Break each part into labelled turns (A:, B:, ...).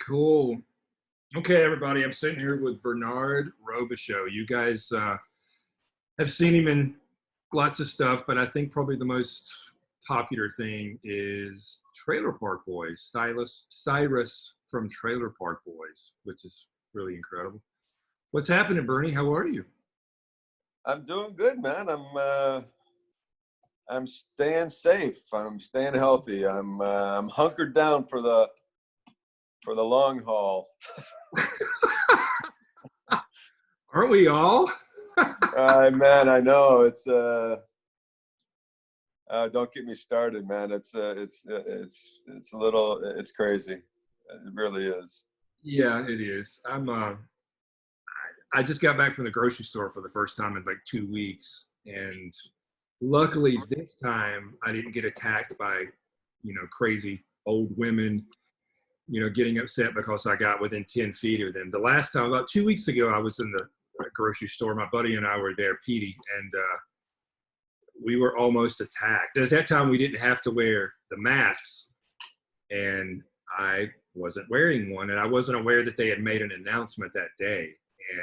A: Cool. Okay, everybody. I'm sitting here with Bernard Robichaud. You guys have seen him in lots of stuff, but I think probably the most popular thing is Trailer Park Boys. Cyrus from Trailer Park Boys, which is really incredible. What's happening, Bernie? How are you?
B: I'm doing good, man. I'm staying safe. I'm staying healthy. I'm hunkered down for the long haul.
A: Aren't we all?
B: Man, I know it's don't get me started, man. It's a little, it's crazy. It really is.
A: Yeah, it is. I just got back from the grocery store for the first time in like 2 weeks, and luckily this time I didn't get attacked by, crazy old women, getting upset because I got within 10 feet of them. The last time, about 2 weeks ago, I was in the grocery store. My buddy and I were there, Petey, and we were almost attacked. At that time, we didn't have to wear the masks, and I wasn't wearing one, and I wasn't aware that they had made an announcement that day,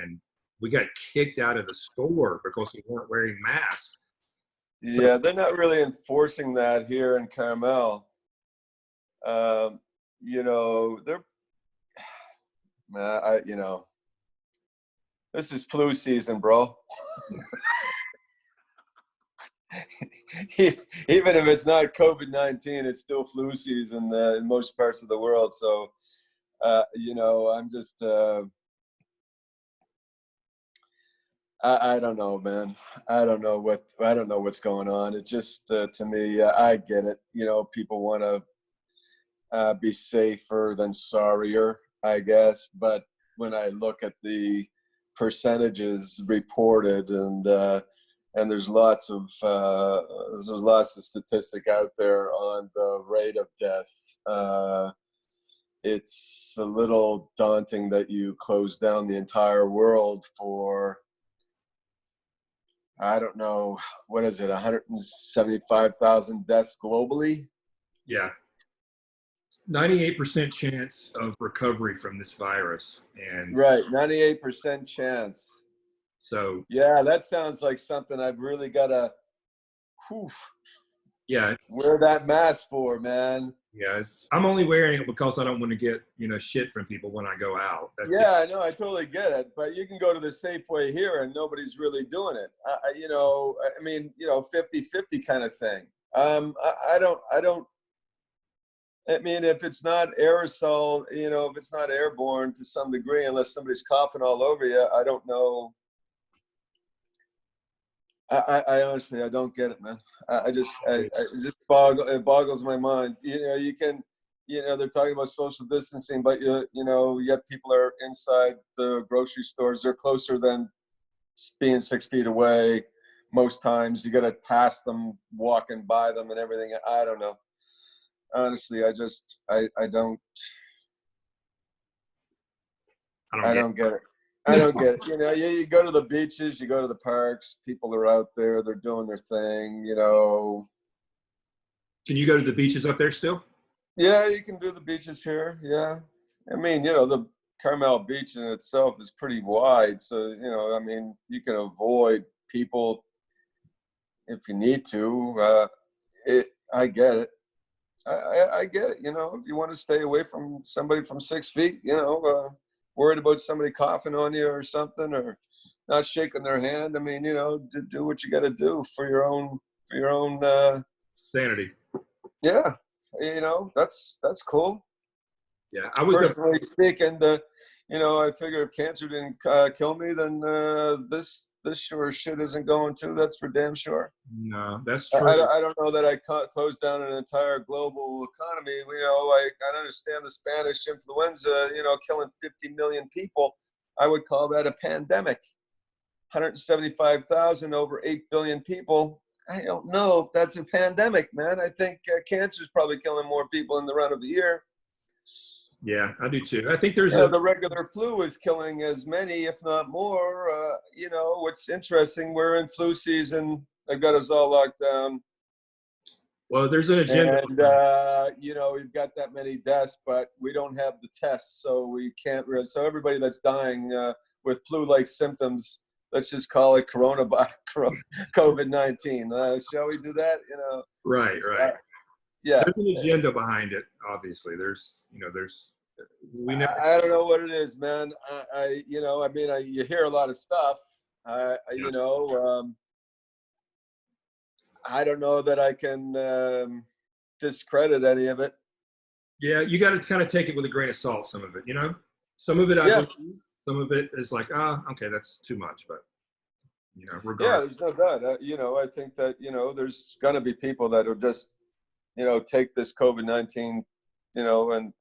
A: and we got kicked out of the store because we weren't wearing masks.
B: Yeah, they're not really enforcing that here in Carmel. They're, this is flu season, bro. Even if it's not COVID-19, it's still flu season in most parts of the world. So, I'm just, I don't know, man. I don't know what's going on. It just, to me, I get it. People want to be safer than sorrier, I guess. But when I look at the percentages reported, and there's lots of statistic out there on the rate of death. It's a little daunting that you close down the entire world for, I don't know, what is it, 175,000 deaths globally?
A: Yeah. 98% chance of recovery from this virus. And
B: right, 98% chance.
A: So
B: yeah, that sounds like something I've really got to wear that mask for, man.
A: Yeah, I'm only wearing it because I don't want to get, shit from people when I go out.
B: I know, I totally get it. But you can go to the Safeway here and nobody's really doing it. 50-50 kind of thing. I mean, if it's not aerosol, if it's not airborne to some degree, unless somebody's coughing all over you, I don't know. I honestly, I don't get it, man. It just boggles my mind. You can, they're talking about social distancing, but yet people are inside the grocery stores. They're closer than being 6 feet away. Most times you got to pass them, walking by them and everything. I don't know. Honestly, I don't get it. I don't get it. You go to the beaches, you go to the parks, people are out there, they're doing their thing,
A: Can you go to the beaches up there still?
B: Yeah, you can do the beaches here. Yeah. I mean, the Carmel Beach in itself is pretty wide. So, you can avoid people if you need to. I get it. I get it. If you want to stay away from somebody from 6 feet, worried about somebody coughing on you or something, or not shaking their hand. I mean, do what you got to do for your own
A: sanity.
B: Yeah, that's cool.
A: Yeah, I was
B: personally speaking. I figure if cancer didn't kill me, then this sure shit isn't going to. That's for damn sure.
A: No, that's true.
B: I don't know that I closed down an entire global economy. I understand the Spanish influenza, killing 50 million people. I would call that a pandemic. 175,000 over 8 billion people. I don't know if that's a pandemic, man. I think cancer is probably killing more people in the run of the year.
A: Yeah, I do too. I think there's
B: the regular flu is killing as many, if not more. What's interesting, we're in flu season. They've got us all locked down.
A: Well, there's an agenda.
B: And, you know, we've got that many deaths, but we don't have the tests, so we can't really. So everybody that's dying with flu-like symptoms, let's just call it COVID-19. Shall we do that? You know,
A: Right, right.
B: Yeah.
A: There's an agenda behind it, obviously. We never.
B: I don't know what it is, man. You know, I mean, you hear a lot of stuff. You know, I don't know that I can discredit any of it.
A: Yeah, you got to kind of take it with a grain of salt. Some of it, you know, some of it I believe. Some of it is like, okay, that's too much. But you know, regardless.
B: Yeah, there's no doubt. You know, I think that, you know, there's going to be people that will just, you know, take this COVID-19, you know, and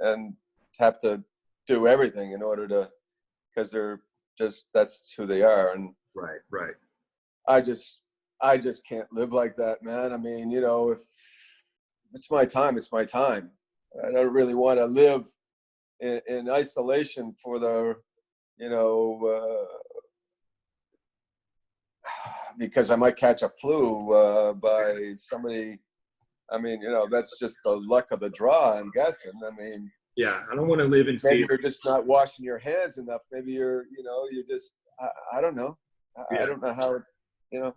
B: have to do everything in order to, because they're just, that's who they are. And
A: Right, right.
B: I just can't live like that, man. I mean, you know, if it's my time, it's my time. I don't really want to live in isolation for the, you know, because I might catch a flu by somebody. I mean, you know, that's just the luck of the draw, I'm guessing. I mean,
A: yeah, I don't want to live in fear.
B: Maybe you're just not washing your hands enough. Maybe you're, you know, you just, I don't know. I don't know how, you know.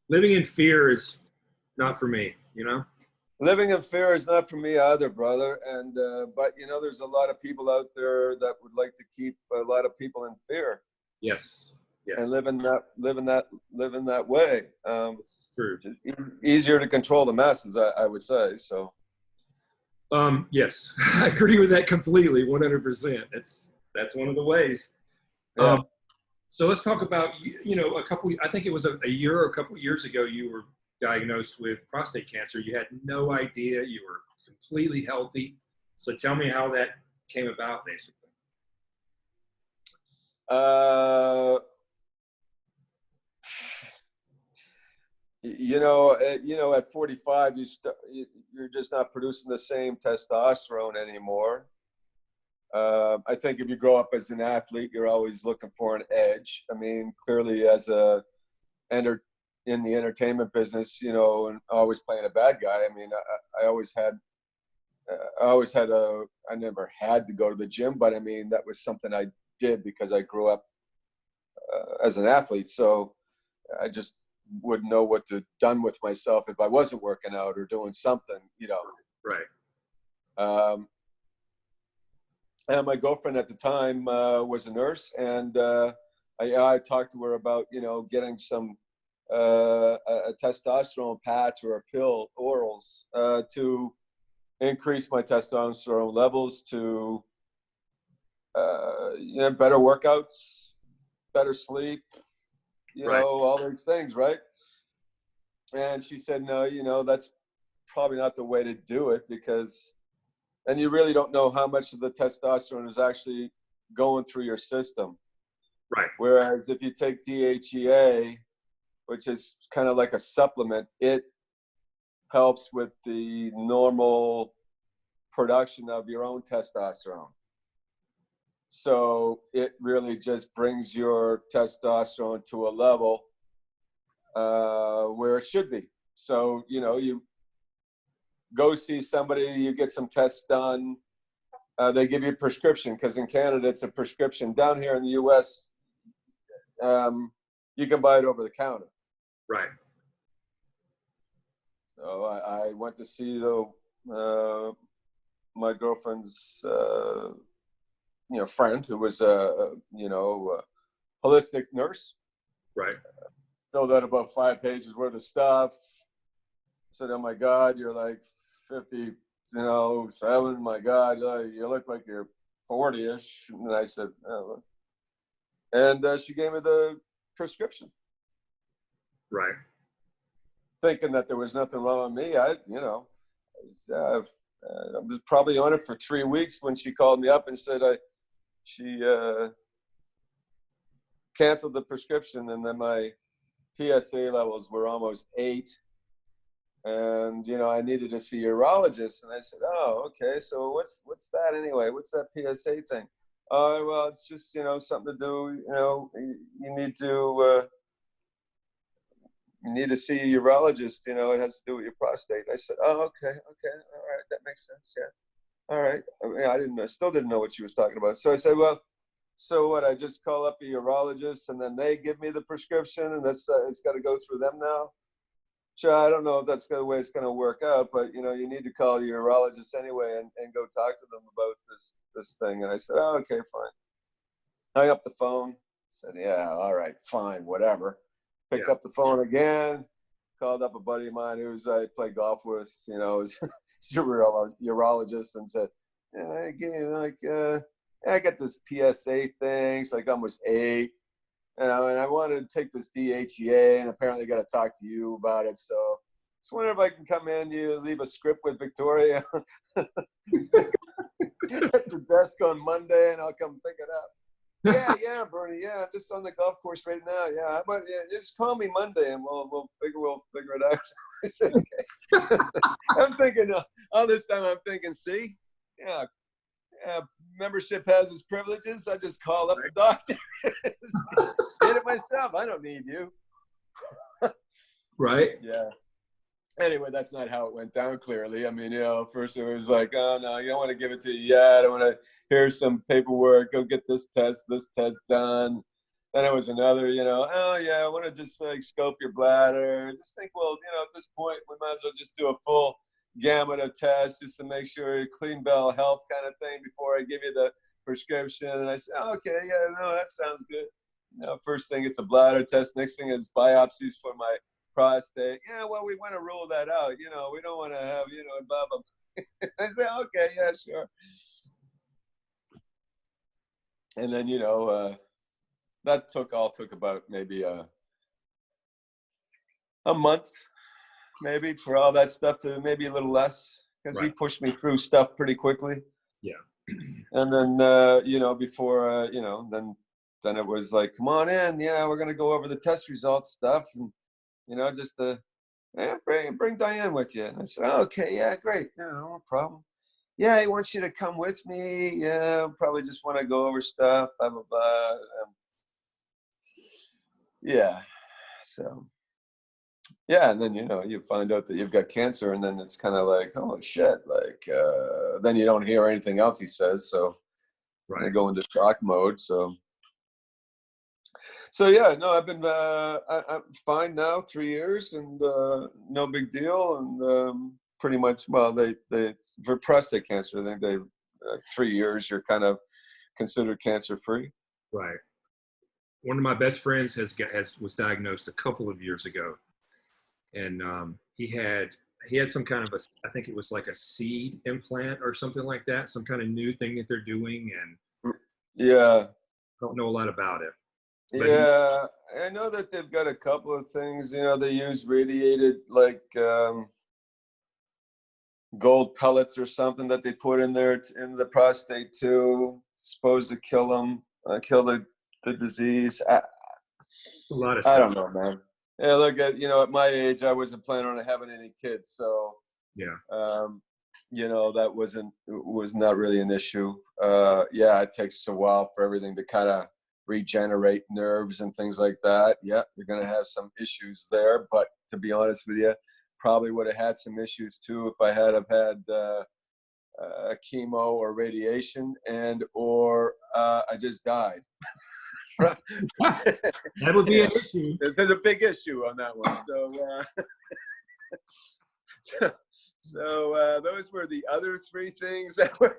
A: Living in fear is not for me, you know.
B: Living in fear is not for me either, brother. And but you know, there's a lot of people out there that would like to keep a lot of people in fear.
A: Yes. Yes.
B: And living that way.
A: True.
B: Just easier to control the masses, I would say. So.
A: Yes, I agree with that completely, 100%. That's one of the ways.
B: Yeah.
A: So let's talk about, you know, I think it was a year or a couple years ago, you were diagnosed with prostate cancer. You had no idea. You were completely healthy. So tell me how that came about, basically.
B: You know, at 45, you're just not producing the same testosterone anymore. I think if you grow up as an athlete, you're always looking for an edge. I mean, clearly as in the entertainment business, you know, and always playing a bad guy. I mean, I never had to go to the gym, but I mean, that was something I did because I grew up as an athlete. So I just wouldn't know what to done with myself if I wasn't working out or doing something, you know.
A: Right.
B: And my girlfriend at the time was a nurse, and I talked to her about, you know, getting some a testosterone patch or a pill, orals, to increase my testosterone levels, to you know, better workouts, better sleep, you know, all those things, right? And she said, no, you know, that's probably not the way to do it, because then you really don't know how much of the testosterone is actually going through your system.
A: Right.
B: Whereas if you take DHEA, which is kind of like a supplement, it helps with the normal production of your own testosterone. So it really just brings your testosterone to a level where it should be. So, you know, you go see somebody, you get some tests done, they give you a prescription, because in Canada it's a prescription. Down here in the US, you can buy it over the counter.
A: Right.
B: So I went to see my girlfriend's you know, friend, who was a you know, holistic nurse.
A: Right.
B: Filled out about 5 pages worth of stuff. Said, "Oh my God, you're like 50, you know, 7. My God, you look like you're 40-ish." And I said, "Oh." And she gave me the prescription.
A: Right.
B: Thinking that there was nothing wrong with me. You know, I was probably on it for 3 weeks when she called me up and said she canceled the prescription, and then my PSA levels were almost 8. And, you know, I needed to see a urologist. And I said, "Oh, okay. So what's that anyway? What's that PSA thing?" "Oh, well, it's just, you know, something to do. You know, you need to need to see a urologist. You know, it has to do with your prostate. I said, oh, okay, all right, that makes sense. Yeah, all right. I mean, I still didn't know what she was talking about. So I said, well, so what? I just call up a urologist, and then they give me the prescription, and that's it's got to go through them now. Sure, I don't know if that's the way it's going to work out, but you know, you need to call your urologist anyway and go talk to them about this thing. And I said, oh, okay, fine. Hung up the phone. Said, yeah, all right, fine, whatever. Picked up the phone again. Called up a buddy of mine who's I play golf with. You know, is a urologist, and said, yeah, I got this PSA thing. It's like almost 8. And I wanted to take this DHEA, and apparently got to talk to you about it. So just wondering if I can come in, you leave a script with Victoria at the desk on Monday, and I'll come pick it up. Yeah, Bernie. Yeah, I'm just on the golf course right now. Yeah, but yeah, just call me Monday, and we'll figure it out. I said, okay. I'm thinking all this time. I'm thinking, see, yeah. Membership has its privileges. I just call up the doctor. Did it myself. I don't need you.
A: Right.
B: Yeah. Anyway, that's not how it went down, clearly. I mean, you know, first it was like, oh, no, you don't want to give it to you yet. I want to, here's some paperwork. Go get this test done. Then it was another, you know, oh, yeah, I want to just like scope your bladder. Just think, well, you know, at this point, we might as well just do a full gamut of tests just to make sure you're clean bill of health kind of thing before I give you the prescription. And I said, oh, okay, yeah, no, that sounds good. You know, first thing it's a bladder test. Next thing is biopsies for my prostate. Yeah, well, we want to rule that out. You know, we don't want to have, you know, blah, blah. I said, okay, yeah, sure. And then, you know, that took about maybe a month, maybe, for all that stuff, to maybe a little less, because he pushed me through stuff pretty quickly.
A: Yeah.
B: And then, you know, before, you know, then it was like, come on in. Yeah, we're going to go over the test results stuff. And, you know, just bring Diane with you. And I said, oh, okay, yeah, great. Yeah, no problem. Yeah, he wants you to come with me. Yeah, probably just want to go over stuff, blah, blah, blah. Yeah. So. Yeah, and then, you know, you find out that you've got cancer, and then it's kind of like, holy shit, like, then you don't hear anything else he says, so I go into shock mode. So yeah, no, I've been, I'm fine now, 3 years, and no big deal, and pretty much, well, they for prostate cancer, I think 3 years, you're kind of considered cancer-free.
A: Right. One of my best friends was diagnosed a couple of years ago. And he had some kind of I think it was like a seed implant or something like that, some kind of new thing that they're doing, and
B: yeah,
A: don't know a lot about it.
B: But yeah, I know that they've got a couple of things. You know, they use radiated, like, gold pellets or something that they put in there in the prostate too, supposed to kill the disease.
A: A lot of stuff.
B: I don't know, man. Yeah, look, at my age, I wasn't planning on having any kids, so
A: yeah,
B: you know, that was not really an issue. Yeah, it takes a while for everything to kind of regenerate nerves and things like that. Yeah, you're gonna have some issues there, but to be honest with you, probably would have had some issues too if I had chemo or radiation or I just died.
A: That would be an issue.
B: This is a big issue on that one. So those were the other 3 things that were.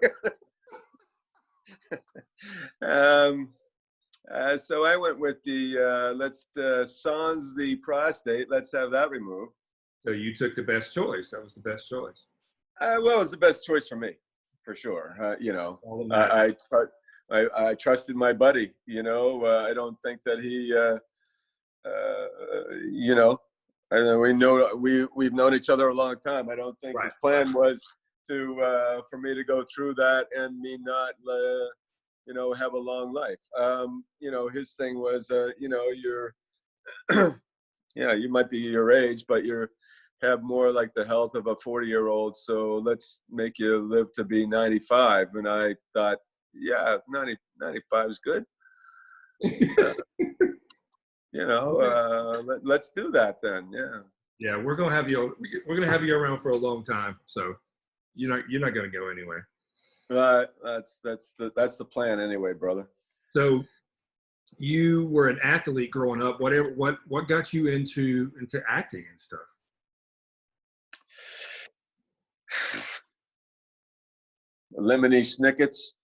B: So I went with the sans the prostate. Let's have that removed.
A: So you took the best choice. That was the best choice.
B: Well, it was the best choice for me, for sure. You know, I trusted my buddy. You know, I don't think that he, you know, we've known each other a long time. I don't think his plan was for me to go through that and me not, you know, have a long life. You know, his thing was, you know, you're, yeah, you might be your age, but have more like the health of a 40-year-old. So let's make you live to be 95. And I thought, yeah, 95 is good. you know,
A: Okay.
B: let's do that then. Yeah.
A: Yeah, we're gonna have you. We're gonna have you around for a long time, so you're not gonna go anywhere.
B: Right. That's the plan anyway, brother.
A: So you were an athlete growing up. What got you into acting and stuff?
B: Lemony Snickets.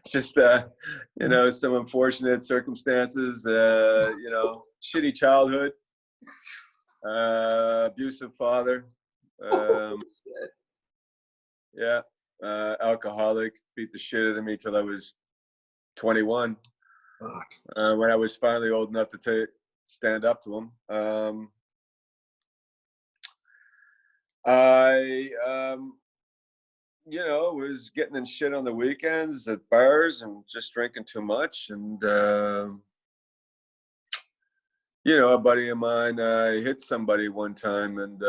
B: Just you know, some unfortunate circumstances. You know, shitty childhood, abusive father. Um, yeah, alcoholic. Beat the shit out of me till I was 21.
A: Fuck.
B: When I was finally old enough to stand up to him. I you know, was getting in shit on the weekends at bars and just drinking too much. And, you know, a buddy of mine, I hit somebody one time and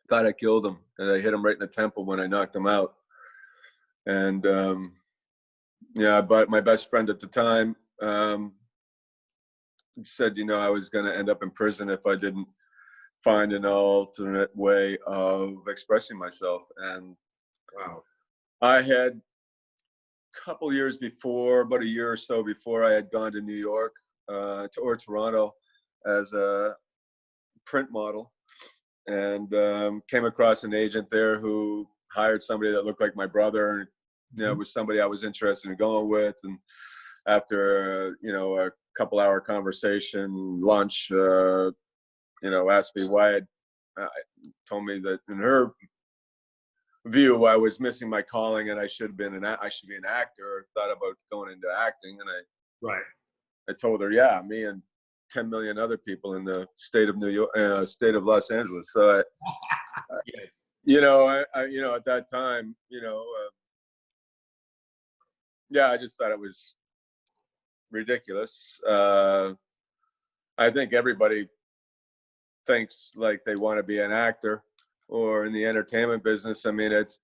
B: thought I killed him. And I hit him right in the temple when I knocked him out. And, yeah, but my best friend at the time said, you know, I was going to end up in prison if I didn't find an alternate way of expressing myself. And
A: Wow.
B: I had a couple years before, about a year or so before, I had gone to New York or Toronto as a print model, and came across an agent there who hired somebody that looked like my brother, and you know, was somebody I was interested in going with. And after you know, a couple-hour conversation, lunch, you know, asked me why told me that in her view I was missing my calling and I should be an actor. Thought about going into acting, and
A: Right.
B: I told her, yeah, me and 10 million other people in the state of New York, state of Los Angeles. So
A: Yes.
B: you know, you know, at that time, you know, yeah, I just thought it was ridiculous. I think everybody thinks like they want to be an actor or in the entertainment business. I mean, it's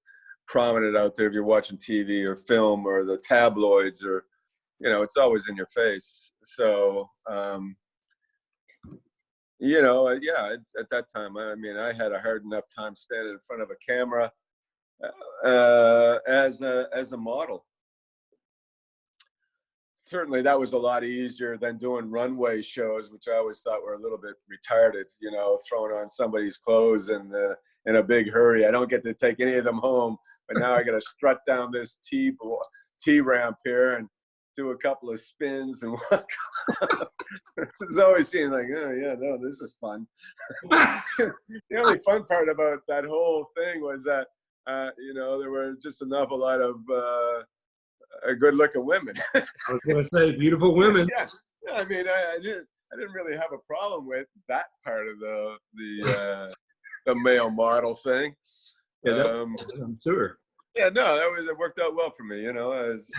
B: prominent out there if you're watching TV or film or the tabloids, or you know, it's always in your face. So you know, yeah, at that time, I mean, I had a hard enough time standing in front of a camera as a model. Certainly that was a lot easier than doing runway shows, which I always thought were a little bit retarded, you know, throwing on somebody's clothes and in a big hurry. I don't get to take any of them home, but now I got to strut down this T ramp here and do a couple of spins and walk. It's always seemed like, oh yeah, no, this is fun. The only fun part about that whole thing was that, you know, there were just a lot of good-looking women.
A: I was gonna say beautiful women.
B: Yeah, I mean, I didn't really have a problem with that part of the male model thing.
A: Yeah, I'm sure.
B: Yeah, no, it worked out well for me. You know, as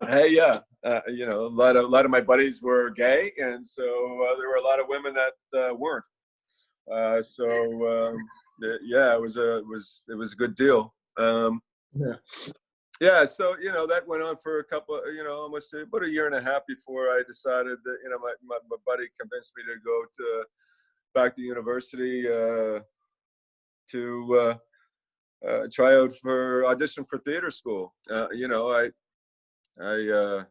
B: hey, yeah, you know, a lot of my buddies were gay, and so there were a lot of women that weren't. So yeah, it was a good deal.
A: Yeah.
B: Yeah, so you know, that went on for a couple, you know, almost about a year and a half before I decided that, you know, my buddy convinced me to go back to university to try out for audition for theater school. You know, you know,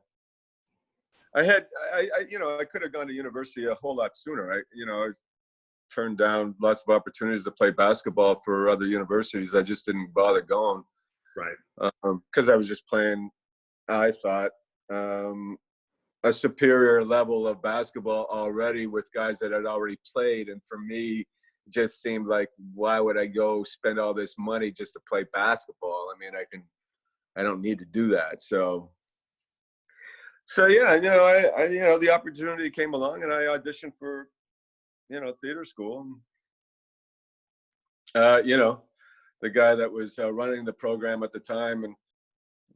B: I could have gone to university a whole lot sooner. You know, I turned down lots of opportunities to play basketball for other universities. I just didn't bother going.
A: Right.
B: Because I was just playing, I thought, a superior level of basketball already with guys that had already played. And for me, it just seemed like, why would I go spend all this money just to play basketball? I mean, I don't need to do that. So yeah, you know, I you know, the opportunity came along and I auditioned for, you know, theater school. You know, the guy that was running the program at the time, and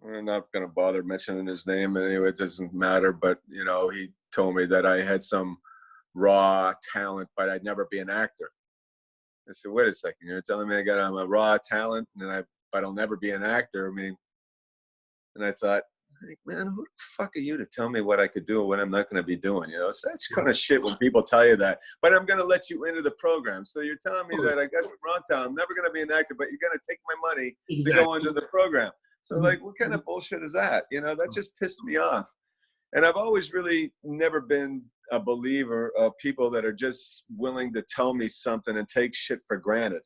B: I'm not going to bother mentioning his name anyway, it doesn't matter, but you know, he told me that I had some raw talent, but I'd never be an actor. I said, wait a second, you're telling me I'm a raw talent but I'll never be an actor? I mean, and I thought, I think, man, who the fuck are you to tell me what I could do or what I'm not going to be doing? You know, so that's kind of shit when people tell you that. But I'm going to let you into the program. So you're telling me that I got some wrong time. I'm never going to be an actor, but you're going to take my money to go into the program. So like, what kind of bullshit is that? You know, that just pissed me off. And I've always really never been a believer of people that are just willing to tell me something and take shit for granted.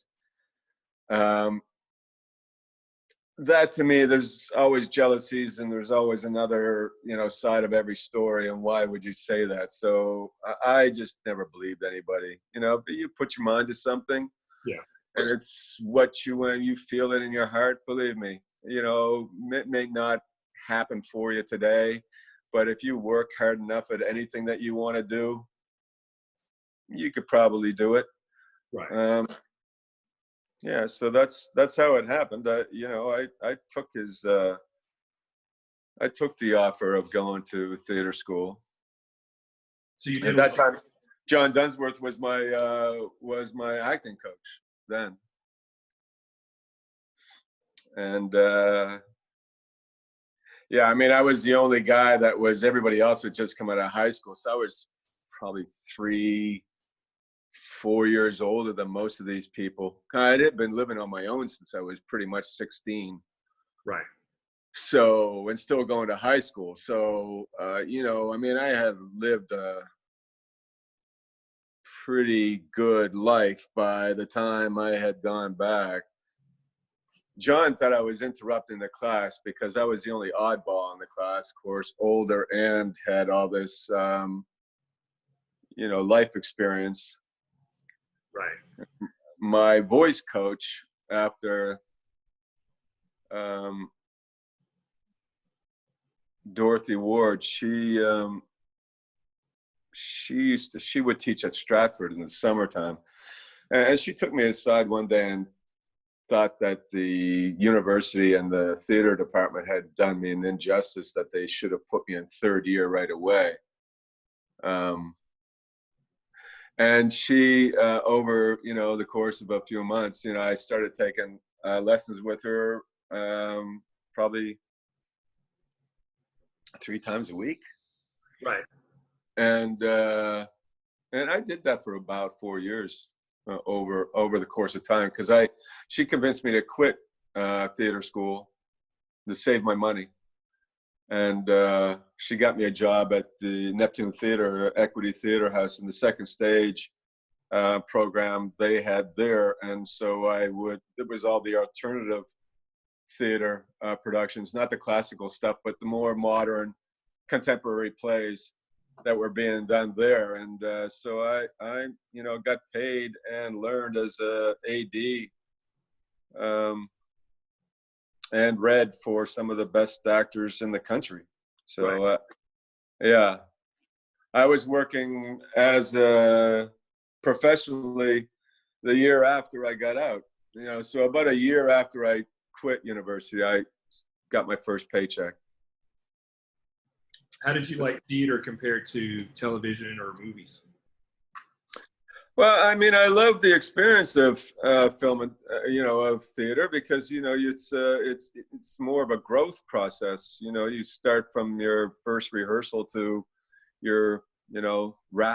B: That to me, there's always jealousies and there's always another, you know, side of every story. And why would you say that? So I just never believed anybody. You know, if you put your mind to something,
A: yeah,
B: and it's what you, when you feel it in your heart, believe me, you know, it may not happen for you today, but if you work hard enough at anything that you want to do, you could probably do it.
A: right.
B: Yeah, so that's how it happened. You know, I took his I took the offer of going to theater school.
A: So you
B: At
A: did
B: that time, John Dunsworth was my acting coach then, and yeah, I mean, I was the only guy that was. Everybody else had just come out of high school, so I was probably 4 years older than most of these people. I had been living on my own since I was pretty much 16.
A: right.
B: So, and still going to high school. So, you know, I mean, I had lived a pretty good life by the time I had gone back. John thought I was interrupting the class because I was the only oddball in the class, of course, older and had all this, you know, life experience.
A: Right.
B: My voice coach, after Dorothy Ward, she would teach at Stratford in the summertime, and she took me aside one day and thought that the university and the theater department had done me an injustice, that they should have put me in third year right away. And she, over, you know, the course of a few months, you know, I started taking lessons with her, probably 3 times a week.
A: Right.
B: And I did that for about 4 years over the course of time, because she convinced me to quit theater school to save my money. And she got me a job at the Neptune Theater, Equity Theater House, in the second stage program they had there. And so it was all the alternative theater productions, not the classical stuff, but the more modern contemporary plays that were being done there. And so I you know, got paid and learned as a AD, and read for some of the best actors in the country. So
A: Right.
B: yeah, I was working as professionally the year after I got out. You know, so about a year after I quit university, I got my first paycheck.
A: How did you like theater compared to television or movies?
B: Well, I mean, I love the experience of film and you know, of theater, because you know, it's more of a growth process. You know, you start from your first rehearsal to your, you know,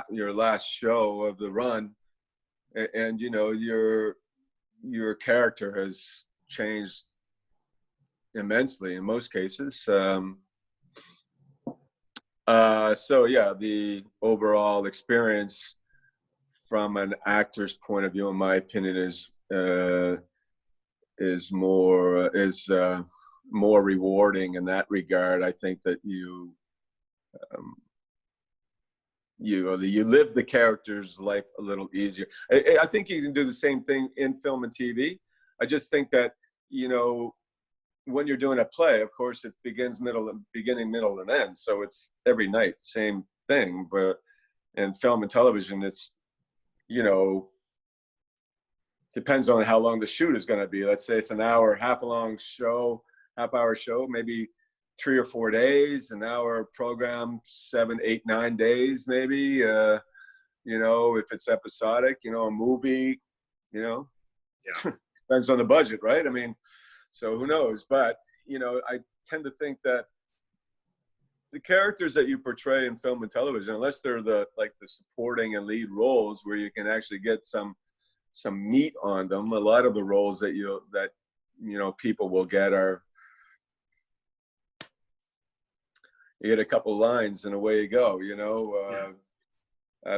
B: your last show of the run, and you know, your character has changed immensely in most cases. So yeah, the overall experience from an actor's point of view, in my opinion, is more rewarding in that regard. I think that you live the character's life a little easier. I think you can do the same thing in film and TV. I just think that, you know, when you're doing a play, of course, it begins, beginning, middle, and end. So it's every night, same thing. But in film and television, it's, you know, depends on how long the shoot is going to be. Let's say it's an hour, half hour show, maybe 3 or 4 days, an hour program, 7, 8, 9 days, maybe. You know, if it's episodic, you know, a movie, you know,
A: Yeah.
B: depends on the budget, right? I mean, so who knows? But, you know, I tend to think that the characters that you portray in film and television, unless they're the supporting and lead roles where you can actually get some meat on them, a lot of the roles that people will get are, you get a couple lines and away you go,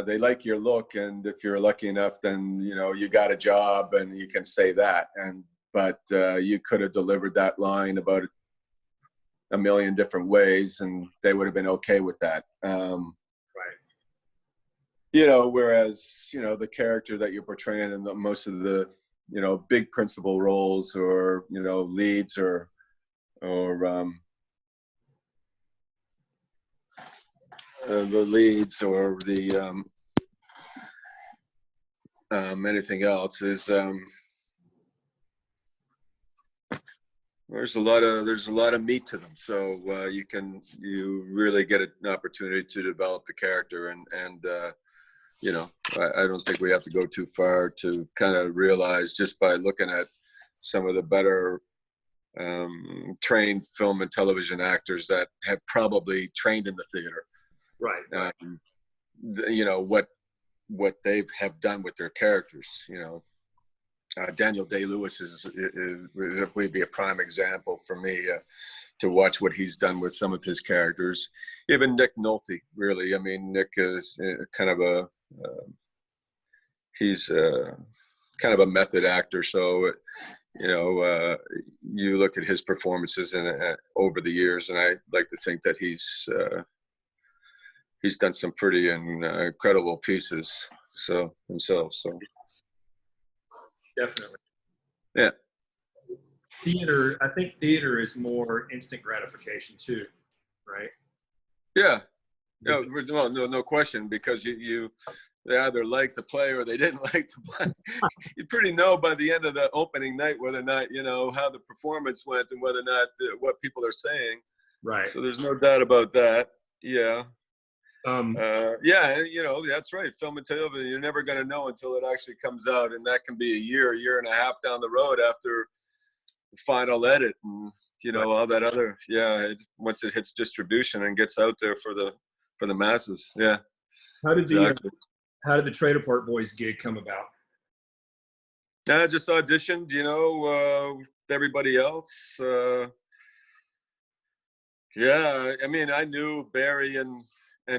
B: they like your look, and if you're lucky enough, then you got a job and you can say that, but you could have delivered that line about a million different ways and they would have been okay with that.
A: Right.
B: Whereas the character that you're portraying in most of the big principal roles, or leads, or the leads, or the anything else is there's a lot of meat to them, so you really get an opportunity to develop the character, and I don't think we have to go too far to kind of realize, just by looking at some of the better trained film and television actors that have probably trained in the theater,
A: right.
B: What they have done with their characters. Daniel Day-Lewis would be a prime example for me to watch what he's done with some of his characters. Even Nick Nolte, really. I mean, Nick is kind of he's kind of a method actor. So, you look at his performances over the years, and I like to think that he's done some pretty incredible pieces. So himself. So.
A: Definitely.
B: Yeah.
A: I think theater is more instant gratification too, right?
B: Yeah. No, no question, because they either like the play or they didn't like the play. You pretty know by the end of the opening night whether or not, how the performance went, and whether or not what people are saying.
A: Right.
B: So there's no doubt about that. Yeah.
A: Yeah,
B: that's right. Film and television, you're never going to know until it actually comes out, and that can be a year and a half down the road after the final edit, and
A: right.
B: All that other. Yeah, once it hits distribution and gets out there for the masses. Yeah.
A: How did the Trailer Park Boys gig come about?
B: I just auditioned, with everybody else. Yeah, I mean, I knew Barry and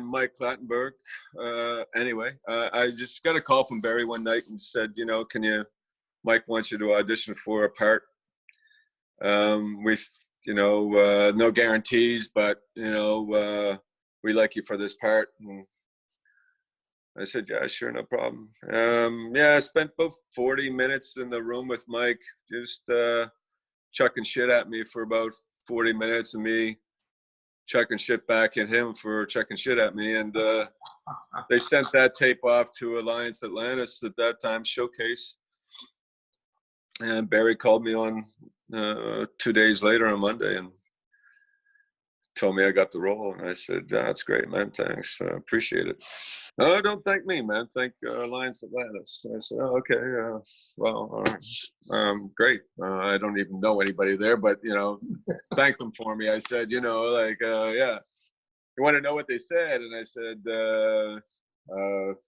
B: Mike Clattenburg. Anyway, I just got a call from Barry one night and said, Mike wants you to audition for a part. With, no guarantees, but, we like you for this part. And I said, yeah, sure, no problem. I spent about 40 minutes in the room with Mike, just chucking shit at me for about 40 minutes, and me chucking shit back at him for chucking shit at me. And they sent that tape off to Alliance Atlantis at that time, Showcase. And Barry called me on 2 days later on Monday and told me I got the role. And I said, that's great, man. Thanks. Appreciate it. Oh, don't thank me, man. Thank Alliance Atlantis. I said, oh, okay. Well, all right. Great. I don't even know anybody there, but, thank them for me. I said, yeah. You want to know what they said? And I said,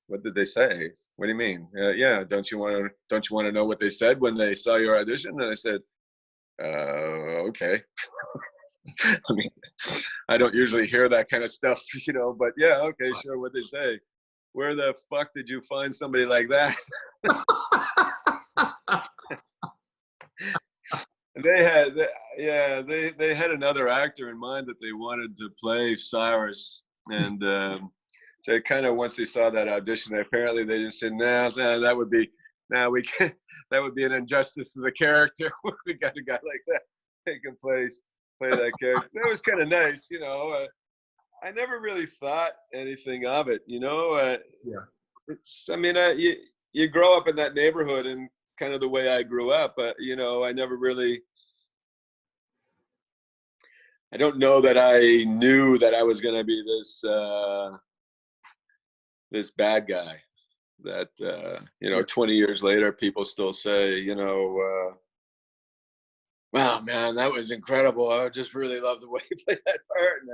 B: what did they say? What do you mean? Yeah. Don't you want to know what they said when they saw your audition? And I said, okay. I mean, I don't usually hear that kind of stuff, but yeah, okay, sure. What they say. Where the fuck did you find somebody like that? They had another actor in mind that they wanted to play Cyrus, and so kind of, once they saw that audition, apparently they just said, nah, that would be an injustice to the character. We got a guy like that taking place. Play that character. That was kind of nice, I never really thought anything of it,
A: Yeah.
B: You grow up in that neighborhood, and kind of the way I grew up, I never really. I don't know that I knew that I was going to be this bad guy. That 20 years later, people still say, wow, man, that was incredible. I just really love the way you played that part. And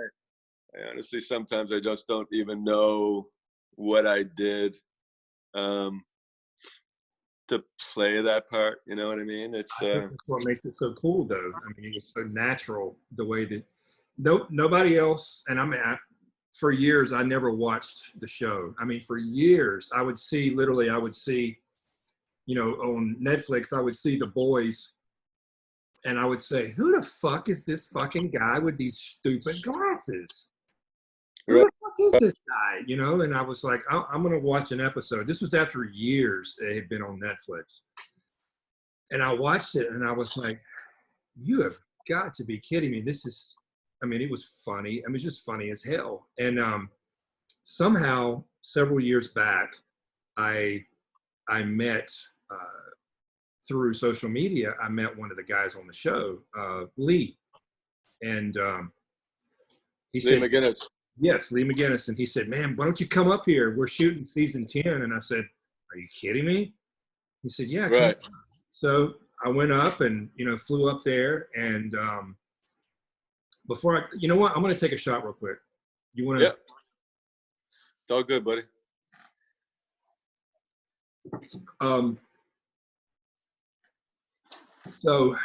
B: I honestly, sometimes I just don't even know what I did to play that part. You know what I mean? It's
A: I think that's what makes it so cool, though. I mean, it was so natural the way that nobody else. And for years, I never watched the show. I mean, for years, I would see on Netflix, I would see The Boys, and I would say, "Who the fuck is this fucking guy with these stupid glasses? Who
B: right.
A: the fuck is this guy?" And I was like, I'm going to watch an episode. This was after years it had been on Netflix. And I watched it and I was like, you have got to be kidding me. It was funny. I mean, it's just funny as hell. And somehow, several years back, I met, through social media, I met one of the guys on the show, Lee. And he
B: Lee
A: said,
B: McGinnis.
A: yes, Lee McGinnis. And he said, man, why don't you come up here? We're shooting season 10. And I said, are you kidding me? He said, yeah.
B: Right.
A: So I went up and, flew up there. And before you know what? I'm going to take a shot real quick. You want to?
B: Yeah. It's all good, buddy.
A: So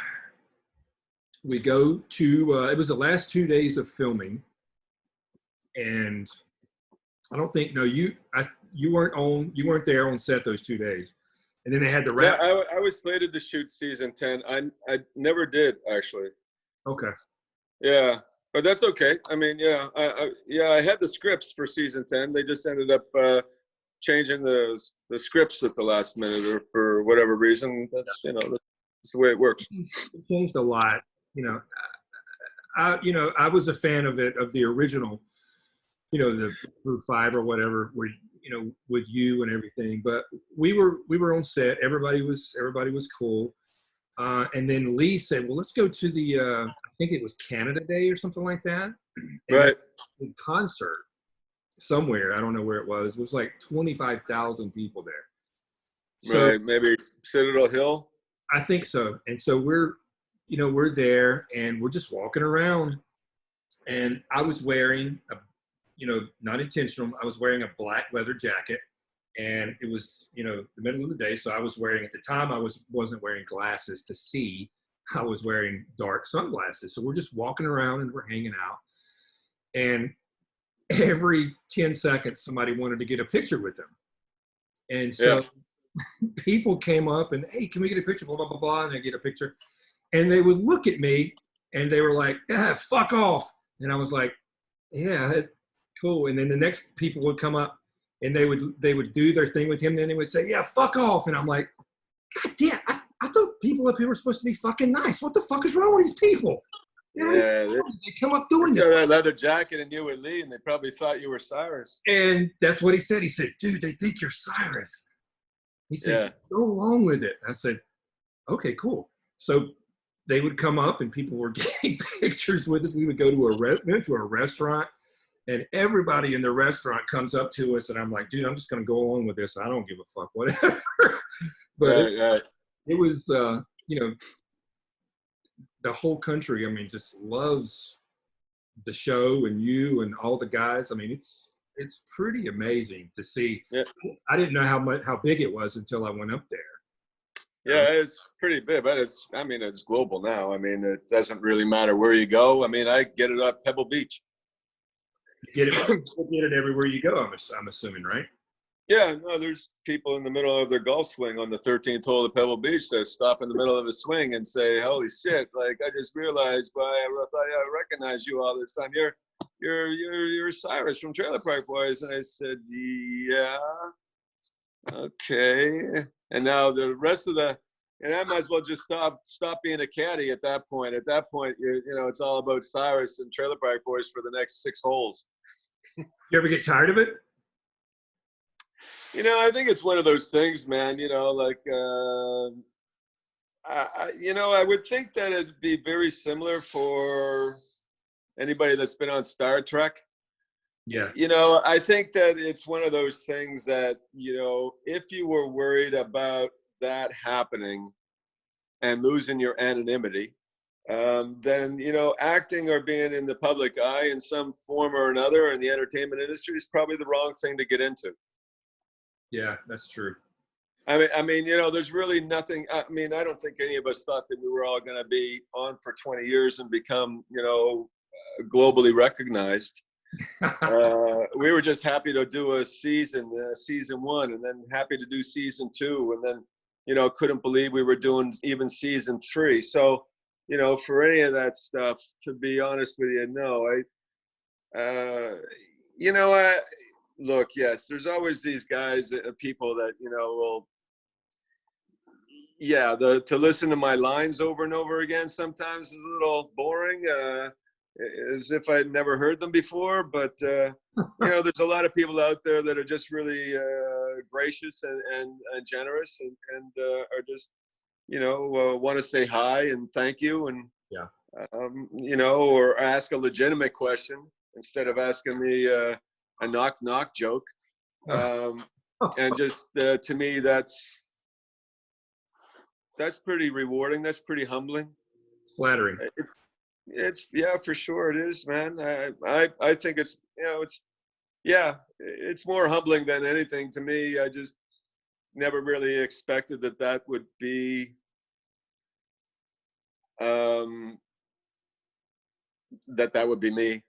A: we go to, it was the last 2 days of filming. And I don't think, no, you weren't there on set those 2 days. And then they had the wrap.
B: Yeah, I was slated to shoot season 10. I never did, actually.
A: Okay.
B: Yeah, but that's okay. I mean, yeah, I had the scripts for season 10. They just ended up changing the scripts at the last minute, or for whatever reason. That's that's the way it works.
A: It changed a lot. I was a fan of the original, the Group 5 or whatever, where, with you and everything. But we were on set. Everybody was cool. And then Lee said, well, let's go to the, I think it was Canada Day or something like that. And
B: Right.
A: a concert somewhere. I don't know where it was. It was like 25,000 people there. So
B: Right, maybe Citadel Hill.
A: I think so. And so we're there and we're just walking around, and I was wearing not intentional. I was wearing a black leather jacket, and it was, the middle of the day. So I was wearing, at the time, wasn't wearing glasses to see. I was wearing dark sunglasses. So we're just walking around and we're hanging out. And every 10 seconds, somebody wanted to get a picture with them. And so people came up and, hey, can we get a picture? Blah, blah, blah, blah. And they get a picture. And they would look at me and they were like, fuck off. And I was like, yeah, cool. And then the next people would come up and they would do their thing with him. Then they would say, yeah, fuck off. And I'm like, God damn, I thought people up here were supposed to be fucking nice. What the fuck is wrong with these people? They come up doing
B: that. That leather jacket and you were Lee, and they probably thought you were Cyrus.
A: And that's what he said. He said, dude, they think you're Cyrus. He said, go along with it. I said, okay, cool. So they would come up and people were getting pictures with us. We would go to a restaurant, and everybody in the restaurant comes up to us, and I'm like, dude, I'm just going to go along with this. I don't give a fuck, whatever. But it was, the whole country, just loves the show and you and all the guys. It's pretty amazing to see.
B: Yeah.
A: I didn't know how big it was until I went up there.
B: Yeah, it's pretty big, but it's global now. It doesn't really matter where you go. I get it at Pebble Beach.
A: You get it everywhere you go, I'm assuming, right?
B: Yeah, no, there's people in the middle of their golf swing on the 13th hole of Pebble Beach that stop in the middle of a swing and say, holy shit, like, I just realized I thought I recognized you all this time. You're Cyrus from Trailer Park Boys. And I said, yeah, okay. And now the rest of and I might as well just stop being a caddy at that point. At that point, it's all about Cyrus and Trailer Park Boys for the next 6 holes.
A: You ever get tired of it?
B: I think it's one of those things, man. I would think that it'd be very similar for anybody that's been on Star Trek.
A: Yeah.
B: I think that it's one of those things that, if you were worried about that happening and losing your anonymity, then, you know, acting or being in the public eye in some form or another in the entertainment industry is probably the wrong thing to get into.
A: Yeah, that's true.
B: I mean, you know, there's really nothing. I mean, I don't think any of us thought that we were all going to be on for 20 years and become, you know, globally recognized. We were just happy to do a season 1, and then happy to do season 2, and then, you know, couldn't believe we were doing even season 3. So, you know, for any of that stuff, to be honest with you, no, you know, look, yes, there's always these guys, people that, you know, will, yeah, to listen to my lines over and over again sometimes is a little boring, as if I'd never heard them before. But, you know, there's a lot of people out there that are just really gracious and generous, and are just, you know, want to say hi and thank you, and,
A: Yeah.
B: you know, or ask a legitimate question instead of asking me a knock joke. And just, to me, that's pretty rewarding. That's pretty humbling.
A: It's flattering.
B: It's yeah, for sure it is, man. I think it's, you know, it's more humbling than anything to me. I just never really expected that would be, that would be me.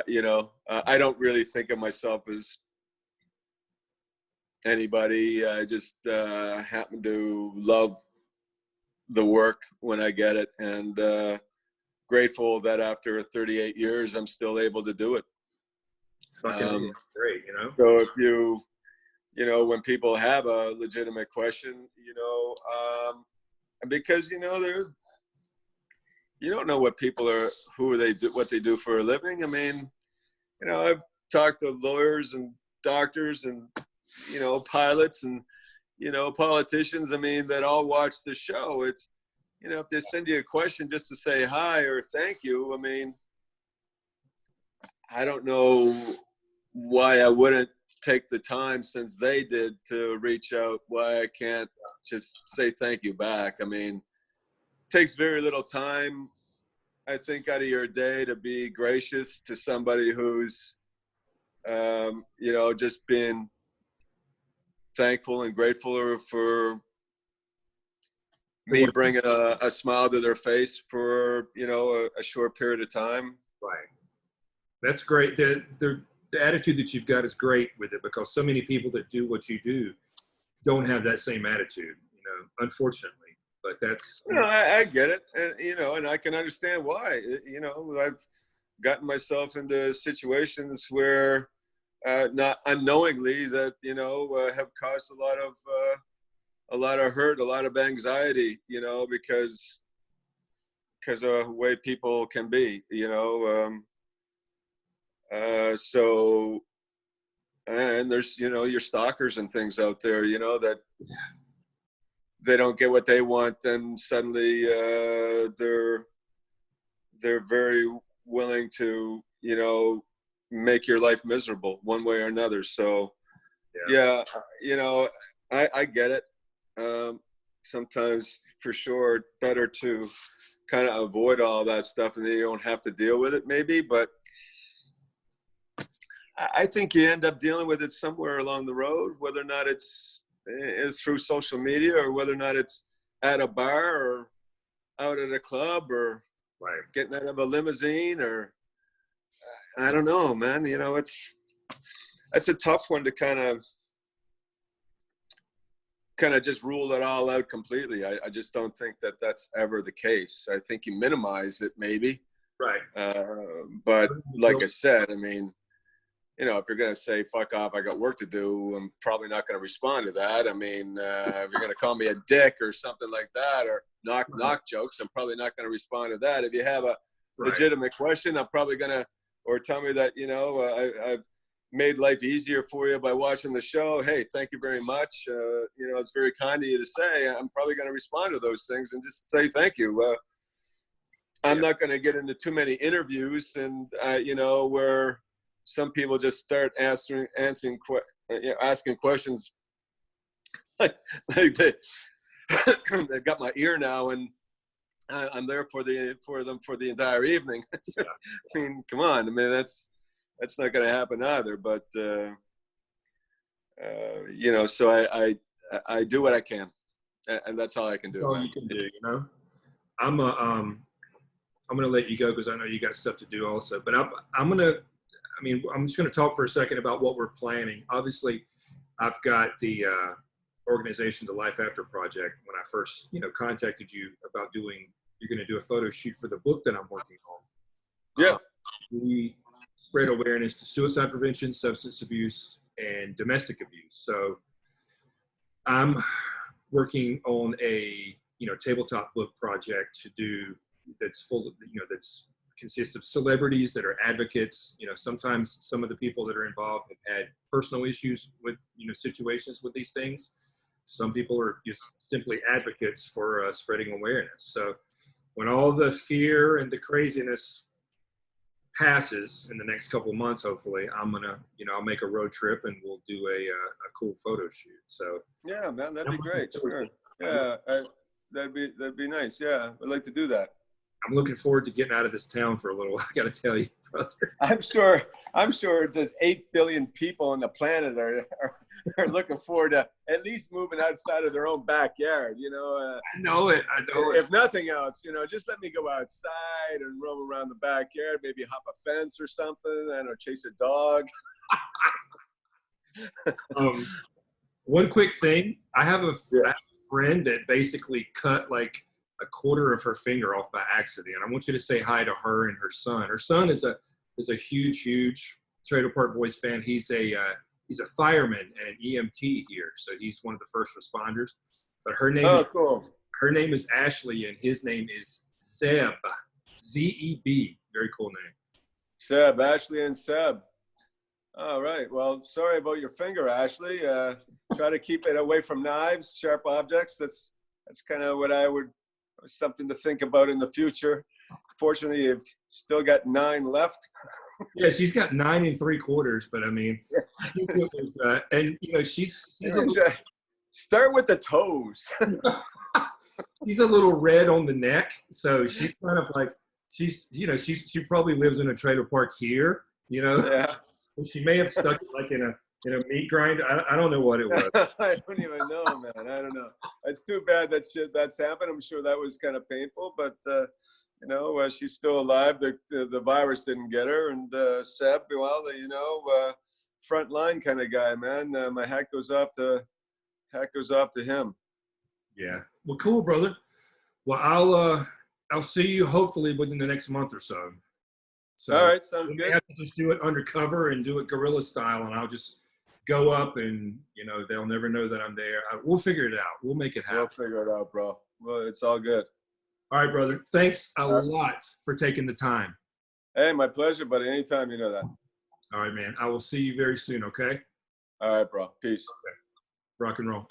B: You know, I don't really think of myself as anybody. I just happen to love the work when I get it, and grateful that after 38 years I'm still able to do it.
A: Fucking great, you know.
B: So if you know, when people have a legitimate question, you know, because, you know, you don't know what people are, who they do, what they do for a living. I mean, you know, I've talked to lawyers and doctors and, you know, pilots and, you know, politicians, I mean, that all watch the show. It's, you know, if they send you a question just to say hi or thank you, I mean, I don't know why I wouldn't take the time, since they did, to reach out, why I can't just say thank you back. I mean, it takes very little time, I think, out of your day to be gracious to somebody who's, you know, just being thankful and grateful for me bringing a smile to their face for, you know, a short period of time.
A: Right. That's great. The attitude that you've got is great with it, because so many people that do what you do don't have that same attitude, you know, unfortunately. But that's,
B: you know, I get it, and, you know, and I can understand why. You know, I've gotten myself into situations where, not unknowingly, that, you know, have caused a lot of hurt, a lot of anxiety, you know, because of the way people can be, you know. So, and there's, you know, your stalkers and things out there, you know, that they don't get what they want, then suddenly they're very willing to, you know, make your life miserable one way or another. So yeah, you know, I get it. Sometimes, for sure, better to kind of avoid all that stuff, and then you don't have to deal with it, maybe. But I think you end up dealing with it somewhere along the road, whether or not it's through social media, or whether or not it's at a bar, or out at a club, or getting out of a limousine, or I don't know, man. You know, it's a tough one to kind of just rule it all out completely. I just don't think that that's ever the case. I think you minimize it, maybe.
A: right.
B: But like I said, I mean, you know, if you're going to say, fuck off, I got work to do, I'm probably not going to respond to that. I mean, if you're going to call me a dick or something like that, or knock jokes, I'm probably not going to respond to that. If you have a legitimate question, I'm probably going to, or tell me that, you know, I've made life easier for you by watching the show. Hey, thank you very much. You know, it's very kind of you to say. I'm probably going to respond to those things and just say thank you. I'm not going to get into too many interviews, and you know, where some people just start asking questions like they got my ear now, and I'm there for them for the entire evening. I mean, come on. I mean, that's not going to happen either. But you know, so I do what I can, and that's all I can do.
A: That's all you can do, you know. I'm gonna let you go because I know you got stuff to do also. But I'm just gonna talk for a second about what we're planning. Obviously, I've got the organization, the Life After Project. When I first, contacted you about you're gonna do a photo shoot for the book that I'm working on.
B: Yeah.
A: We spread awareness to suicide prevention, substance abuse, and domestic abuse. So I'm working on a tabletop book project to do that's full of that's consists of celebrities that are advocates. Sometimes some of the people that are involved have had personal issues with situations with these things. Some people are just simply advocates for spreading awareness. So when all the fear and the craziness passes in the next couple of months, hopefully, I'm gonna, I'll make a road trip and we'll do a cool photo shoot. So
B: yeah, man, that'd be great. Sure. Yeah, that'd be nice. Yeah, I'd like to do that.
A: I'm looking forward to getting out of this town for a little while. I got to tell you, brother.
B: I'm sure there's 8 billion people on the planet are looking forward to at least moving outside of their own backyard.
A: I know it.
B: If nothing else, just let me go outside and roam around the backyard, maybe hop a fence or something. I don't know, chase a dog.
A: One quick thing. I have a friend that basically cut like a quarter of her finger off by accident. I want you to say hi to her and her son. Her son is a huge Trailer Park Boys fan. He's a fireman and an EMT here, so he's one of the first responders. But her name
B: cool.
A: Her name is Ashley, and his name is Zeb, Z-E-B. Very cool name.
B: Seb, Ashley, and Seb. All right. Well, sorry about your finger, Ashley. Try to keep it away from knives, sharp objects. That's kind of what something to think about in the future. Fortunately, you've still got 9 left.
A: Yeah, she's got 9 3/4, but I mean, I think it was, and she's
B: start with the toes.
A: She's a little red on the neck, so she's kind of like she probably lives in a trailer park here,
B: Yeah.
A: She may have stuck it like in a meat grinder. I don't know what it was.
B: I don't even know, man. I don't know. It's too bad that's happened. I'm sure that was kind of painful, but she's still alive. The virus didn't get her. And Seb, well, front line kind of guy, man. My hat goes off to him.
A: Yeah. Well, cool, brother. Well, I'll see you hopefully within the next month or so. So
B: all right, sounds good.
A: We have to just do it undercover and do it guerrilla style, and I'll just go up and they'll never know that I'm there. We'll figure it out. We'll make it happen.
B: We'll figure it out, bro. Well, it's all good.
A: All right, brother. Thanks a lot for taking the time.
B: Hey, my pleasure, buddy. Anytime, you know that.
A: All right, man. I will see you very soon, okay?
B: All right, bro. Peace.
A: Okay. Rock and roll.